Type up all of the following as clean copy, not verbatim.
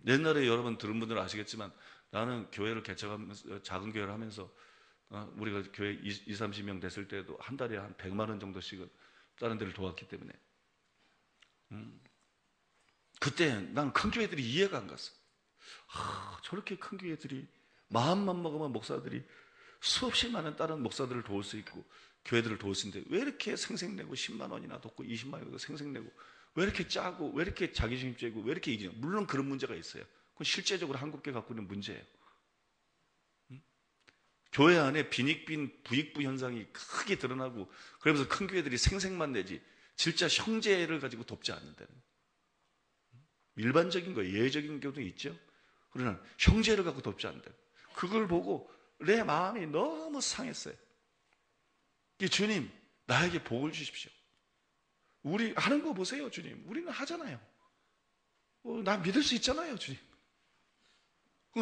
옛날에 여러분 들은 분들은 아시겠지만 나는 교회를 개척하면서, 작은 교회를 하면서 우리가 교회 20-30명 됐을 때도 한 달에 한 100만 원 정도씩은 다른 데를 도왔기 때문에 그때 난 큰 교회들이 이해가 안 갔어. 저렇게 큰 교회들이 마음만 먹으면 목사들이 수없이 많은 다른 목사들을 도울 수 있고 교회들을 도울 수 있는데 왜 이렇게 생색내고 10만 원이나 돕고 20만 원이나 생색내고 왜 이렇게 짜고 왜 이렇게 자기중심적이고 왜 이렇게 이기냐. 물론 그런 문제가 있어요. 그건 실제적으로 한국교회 갖고 있는 문제예요. 교회 안에 빈익빈 부익부 현상이 크게 드러나고 그러면서 큰 교회들이 생색만 내지 진짜 형제를 가지고 돕지 않는다는 일반적인 거 예외적인 경우도 있죠. 그러나 형제를 갖고 돕지 않는다. 그걸 보고 내 마음이 너무 상했어요. 주님 나에게 복을 주십시오. 우리 하는 거 보세요. 주님 우리는 하잖아요. 나 믿을 수 있잖아요. 주님.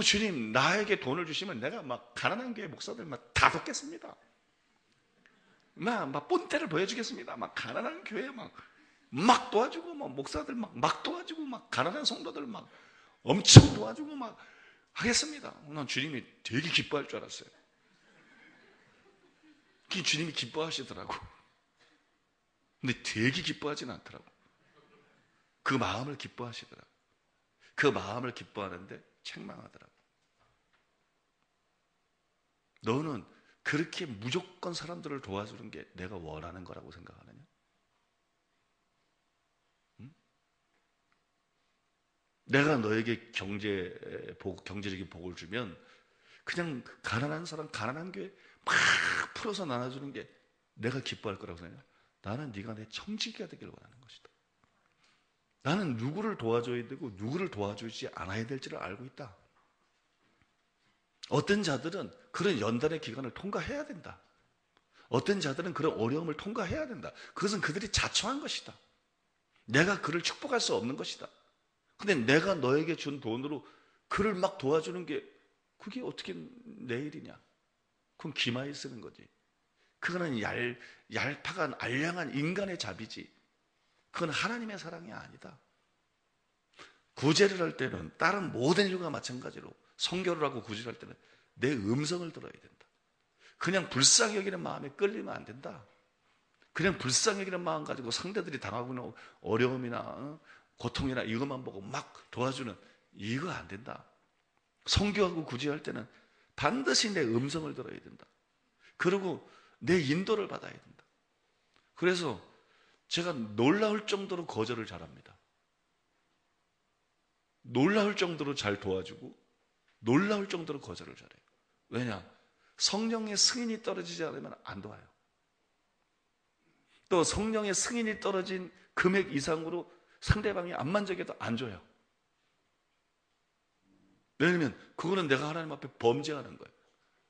주님 나에게 돈을 주시면 내가 막 가난한 교회 목사들 막 다 돕겠습니다. 막 본때를 보여주겠습니다. 막 가난한 교회 막 도와주고 막 목사들 막 도와주고 막 가난한 성도들 막 엄청 도와주고 막 하겠습니다. 난 주님이 되게 기뻐할 줄 알았어요. 주님이 기뻐하시더라고. 근데 되게 기뻐하지는 않더라고. 그 마음을 기뻐하시더라고. 그 마음을 기뻐하는데 책망하더라고. 너는 그렇게 무조건 사람들을 도와주는 게 내가 원하는 거라고 생각하느냐? 응? 내가 너에게 경제적인 복을 주면 그냥 가난한 사람, 가난한 교회 막 풀어서 나눠주는 게 내가 기뻐할 거라고 생각해. 나는 네가 내 청지기가 되길 원하는 것이다. 나는 누구를 도와줘야 되고 누구를 도와주지 않아야 될지를 알고 있다. 어떤 자들은 그런 연단의 기간을 통과해야 된다. 어떤 자들은 그런 어려움을 통과해야 된다. 그것은 그들이 자초한 것이다. 내가 그를 축복할 수 없는 것이다. 근데 내가 너에게 준 돈으로 그를 막 도와주는 게 그게 어떻게 내 일이냐? 그건 기마에 쓰는 거지. 그거는 얄팍한 알량한 인간의 자비지. 그건 하나님의 사랑이 아니다. 구제를 할 때는 다른 모든 일과 마찬가지로 성교를 하고 구제를 할 때는 내 음성을 들어야 된다. 그냥 불쌍히 여기는 마음에 끌리면 안 된다. 그냥 불쌍히 여기는 마음 가지고 상대들이 당하고 있는 어려움이나 고통이나 이것만 보고 막 도와주는 이거 안 된다. 성교하고 구제할 때는 반드시 내 음성을 들어야 된다. 그리고 내 인도를 받아야 된다. 그래서 제가 놀라울 정도로 거절을 잘합니다. 놀라울 정도로 잘 도와주고 놀라울 정도로 거절을 잘해요. 왜냐? 성령의 승인이 떨어지지 않으면 안 도와요. 또 성령의 승인이 떨어진 금액 이상으로 상대방이 안 만족해도 안 줘요. 왜냐면 그거는 내가 하나님 앞에 범죄하는 거예요.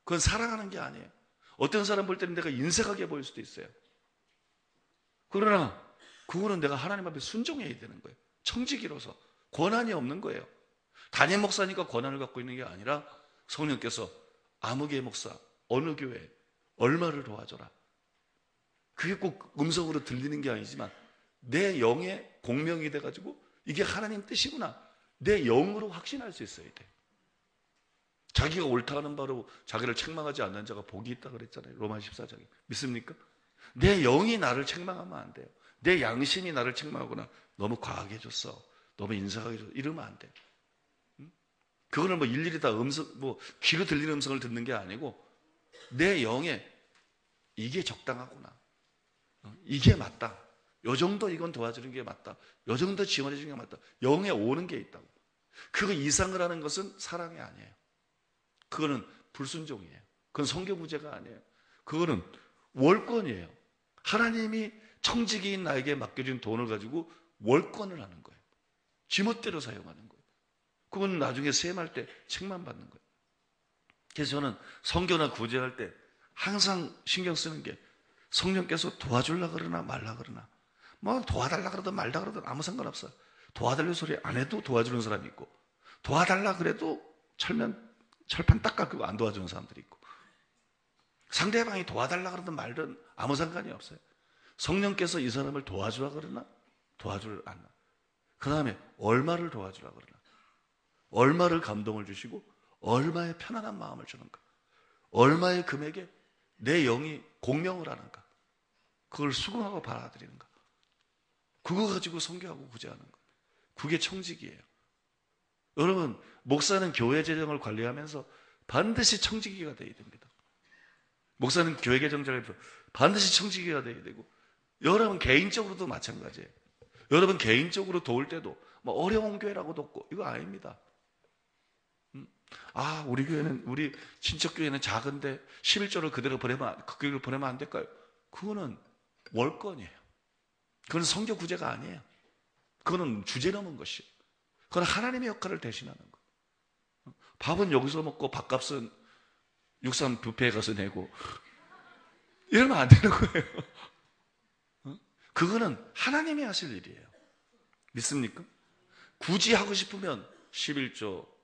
그건 사랑하는 게 아니에요. 어떤 사람 볼 때는 내가 인색하게 보일 수도 있어요. 그러나 그거는 내가 하나님 앞에 순종해야 되는 거예요. 청지기로서 권한이 없는 거예요. 담임 목사니까 권한을 갖고 있는 게 아니라 성령께서 아무개 목사 어느 교회 얼마를 도와줘라. 그게 꼭 음성으로 들리는 게 아니지만 내 영의 공명이 돼가지고 이게 하나님 뜻이구나. 내 영으로 확신할 수 있어야 돼. 자기가 옳다는 바로 자기를 책망하지 않는 자가 복이 있다 그랬잖아요. 로마 14장에. 믿습니까? 내 영이 나를 책망하면 안 돼요. 내 양심이 나를 책망하거나 너무 과하게 해줬어. 너무 인색하게 해줬어. 이러면 안 돼. 그거는 뭐 일일이 다 귀로 들리는 음성을 듣는 게 아니고 내 영에 이게 적당하구나. 이게 맞다. 요 정도 이건 도와주는 게 맞다. 요 정도 지원해 주는 게 맞다. 영에 오는 게 있다고. 그거 이상을 하는 것은 사랑이 아니에요. 그거는 불순종이에요. 그건 성교구제가 아니에요. 그거는 월권이에요. 하나님이 청지기인 나에게 맡겨준 돈을 가지고 월권을 하는 거예요. 지멋대로 사용하는 거예요. 그건 나중에 세임할 때 책만 받는 거예요. 그래서 저는 성교나 구제할 때 항상 신경 쓰는 게 성령께서 도와주려고 그러나 말라 그러나 뭐 도와달라 그러든 말라 그러든 아무 상관없어요. 도와달라는 소리 안 해도 도와주는 사람이 있고 도와달라 그래도 철판 닦아 그거 안 도와주는 사람들이 있고 상대방이 도와달라 그러든 말든 아무 상관이 없어요. 성령께서 이 사람을 도와주라 그러나 도와주를 않나. 그 다음에 얼마를 도와주라 그러나 얼마를 감동을 주시고 얼마의 편안한 마음을 주는가, 얼마의 금액에 내 영이 공명을 하는가, 그걸 수긍하고 받아들이는가, 그거 가지고 선교하고 구제하는 거, 그게 청지기예요. 여러분, 목사는 교회 재정을 관리하면서 반드시 청지기가 돼야 됩니다. 목사는 교회 재정자에서 반드시 청지기가 돼야 되고, 여러분 개인적으로도 마찬가지예요. 여러분 개인적으로 도울 때도 뭐 어려운 교회라고도 없고 이거 아닙니다. 우리 교회는, 우리 친척 교회는 작은데 11조를 그대로 보내면 안 될까요? 그거는 월권이에요. 그건 성교 구제가 아니에요. 그거는 주제 넘은 것이에요. 그건 하나님의 역할을 대신하는 거예요. 밥은 여기서 먹고 밥값은 육삼 뷔페에 가서 내고 이러면 안 되는 거예요. 그거는 하나님이 하실 일이에요. 믿습니까? 굳이 하고 싶으면 11조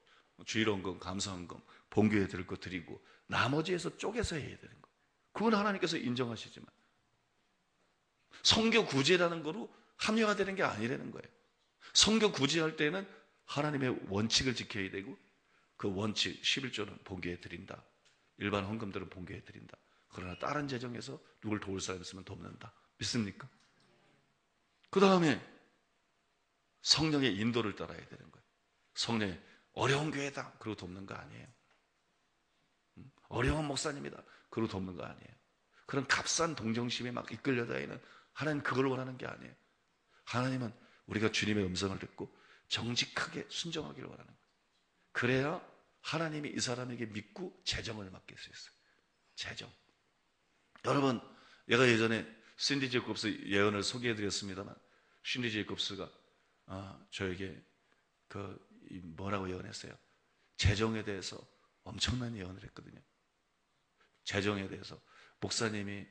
주일원금, 감사원금, 본교에 드릴 거 드리고 나머지에서 쪼개서 해야 되는 거예요. 그건 하나님께서 인정하시지만 성교 구제라는 거로 합리화되는 게 아니라는 거예요. 성교 구제할 때는 하나님의 원칙을 지켜야 되고, 그 원칙 11조는 본교에 드린다, 일반 헌금들은 본교에 드린다. 그러나 다른 재정에서 누굴 도울 사람 있으면 돕는다. 믿습니까? 그 다음에 성령의 인도를 따라야 되는 거예요. 성령의 어려운 교회다, 그리고 돕는 거 아니에요. 어려운 목사님이다, 그리고 돕는 거 아니에요. 그런 값싼 동정심에 막 이끌려 다니는, 하나님 그걸 원하는 게 아니에요. 하나님은 우리가 주님의 음성을 듣고 정직하게 순종하기를 원하는 거예요. 그래야 하나님이 이 사람에게 믿고 재정을 맡길 수 있어요. 재정. 여러분, 제가 예전에 신디 제이콥스 예언을 소개해드렸습니다만, 신디 제이콥스가 저에게 뭐라고 예언했어요? 재정에 대해서 엄청난 예언을 했거든요. 재정에 대해서 목사님이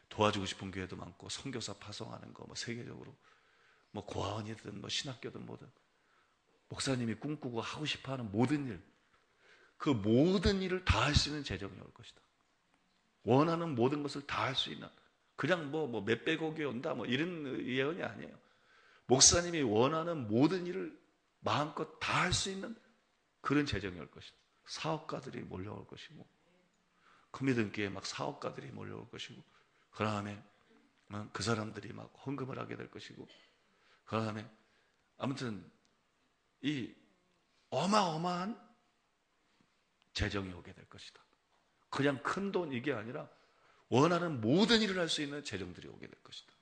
도와주고 싶은 교회도 많고, 선교사 파송하는 거, 뭐 세계적으로 뭐 고아원이든 뭐 신학교든 뭐든 목사님이 꿈꾸고 하고 싶어하는 모든 일, 그 모든 일을 다 할 수 있는 재정이 올 것이다. 원하는 모든 것을 다 할 수 있는, 그냥 뭐 몇백억이 온다 뭐 이런 예언이 아니에요. 목사님이 원하는 모든 일을 마음껏 다 할 수 있는 그런 재정이 올 것이다. 사업가들이 몰려올 것이고, 금이등기에 막 사업가들이 몰려올 것이고, 그 다음에 그 사람들이 막 헌금을 하게 될 것이고, 그 다음에 아무튼 이 어마어마한 재정이 오게 될 것이다. 그냥 큰 돈 이게 아니라 원하는 모든 일을 할 수 있는 재정들이 오게 될 것이다.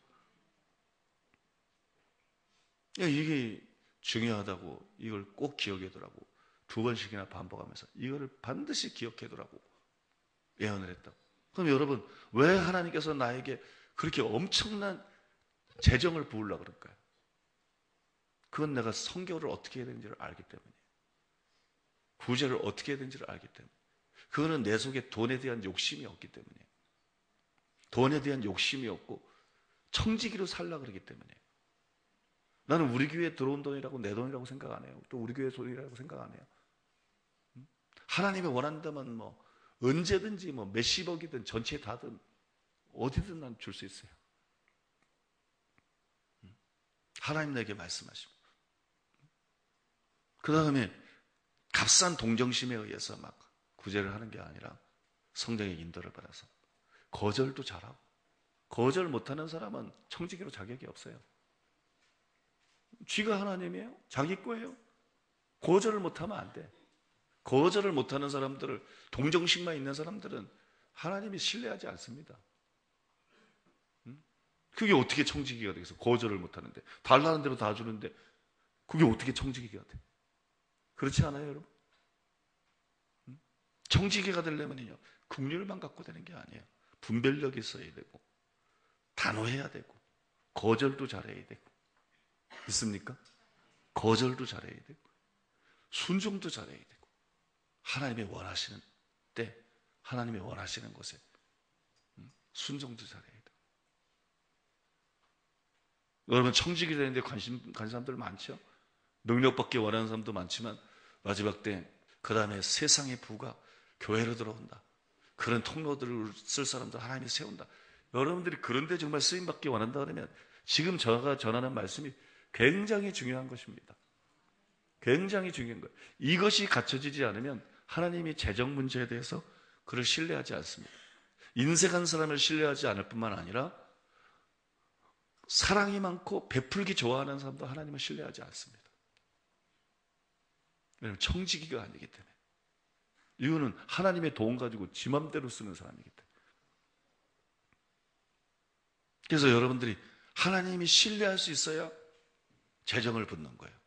이게 중요하다고, 이걸 꼭 기억해두라고 2번씩이나 반복하면서 이거를 반드시 기억해두라고 예언을 했다고. 그럼 여러분, 왜 하나님께서 나에게 그렇게 엄청난 재정을 부으려고 그럴까요? 그건 내가 성교를 어떻게 해야 되는지를 알기 때문이에요. 구제를 어떻게 해야 되는지를 알기 때문에. 그거는 내 속에 돈에 대한 욕심이 없기 때문이에요. 돈에 대한 욕심이 없고 청지기로 살려고 그러기 때문이에요. 나는 우리 교회에 들어온 돈이라고 내 돈이라고 생각 안 해요. 또 우리 교회 돈이라고 생각 안 해요. 하나님이 원한다면 뭐 언제든지 뭐 몇십억이든 전체 다든 어디든 난 줄 수 있어요. 하나님 내게 말씀하십니다. 그 다음에 값싼 동정심에 의해서 막 구제를 하는 게 아니라 성령의 인도를 받아서 거절도 잘하고, 거절 못하는 사람은 청지기로 자격이 없어요. 쥐가 하나님이에요? 자기 거예요? 거절을 못하면 안 돼. 거절을 못하는 사람들을, 동정심만 있는 사람들은 하나님이 신뢰하지 않습니다. 그게 어떻게 청지기가 되겠어? 거절을 못하는데, 달라는 대로 다 주는데 그게 어떻게 청지기가 돼? 그렇지 않아요, 여러분? 청지기가 되려면요, 긍휼만 갖고 되는 게 아니에요. 분별력이 있어야 되고, 단호해야 되고, 거절도 잘해야 되고. 믿습니까? 거절도 잘해야 되고, 순종도 잘해야 되고, 하나님이 원하시는 때, 하나님이 원하시는 곳에 순종도 잘해야 되고. 여러분, 청지기 되는데 관심 사람들 많죠? 능력받기 원하는 사람도 많지만 마지막 때, 그 다음에 세상의 부가 교회로 들어온다. 그런 통로들을 쓸 사람들 하나님이 세운다. 여러분들이 그런데 정말 쓰임받기 원한다 그러면 지금 제가 전하는 말씀이 굉장히 중요한 것입니다. 굉장히 중요한 거예요. 이것이 갖춰지지 않으면 하나님이 재정 문제에 대해서 그를 신뢰하지 않습니다. 인색한 사람을 신뢰하지 않을 뿐만 아니라 사랑이 많고 베풀기 좋아하는 사람도 하나님을 신뢰하지 않습니다. 왜냐하면 청지기가 아니기 때문에. 이유는 하나님의 돈 가지고 지 맘대로 쓰는 사람이기 때문에. 그래서 여러분들이 하나님이 신뢰할 수 있어야 재정을 붓는 거예요.